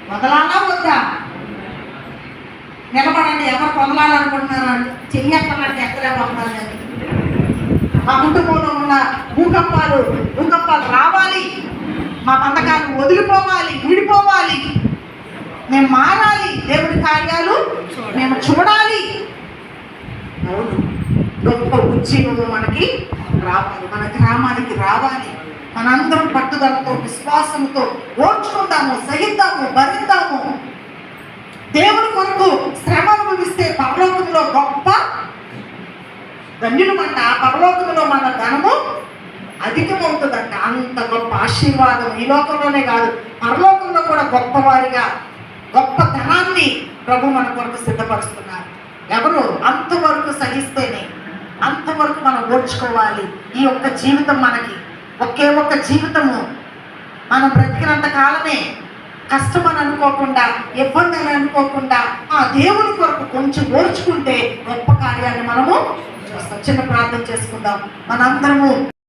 వదలాలా వద్దా? నిలబడండి. ఎవరు వదలాలనుకుంటున్నారా? చెయ్యక్కలంటే ఎక్కలేకపోతున్నారు. కానీ మా కుటుంబంలో ఉన్న భూకంపాలు రావాలి, మా బంధకాలు వదిలిపోవాలి, విడిపోవాలి, మేము మారాలి, దేవుడి కార్యాలు మేము చూడాలి. అవును, గొప్ప ఉద్యోగం మనకి రావాలి, మన గ్రామానికి రావాలి. మనందరం పట్టుదలతో విశ్వాసంతో ఓర్చుకుంటాము, సహిద్దాము, భరిద్దాము. దేవుని కొరకు శ్రమ అనుభవిస్తే పరలోకంలో గొప్ప ధన్యులమంట. ఆ పరలోకంలో మన ధనము అధికమవుతుందంట. అంత గొప్ప ఆశీర్వాదం ఈ లోకంలోనే కాదు, పరలోకంలో కూడా గొప్పవారిగా గొప్ప ధనాన్ని ప్రభు మన కొరకు సిద్ధపరుస్తున్నారు. ఎవరు అంతవరకు సహిస్తేనే, అంతవరకు మనం ఓర్చుకోవాలి. ఈ ఒక్క జీవితం మనకి ఒకే ఒక్క జీవితము. మనం బ్రతికినంత కాలమే కష్టం అని అనుకోకుండా, ఇబ్బంది అని అనుకోకుండా ఆ దేవుని కొరకు కొంచెం ఓర్చుకుంటే గొప్ప కార్యాన్ని మనము చూస్తాం. చిన్న ప్రార్థన చేసుకుందాం మనందరము.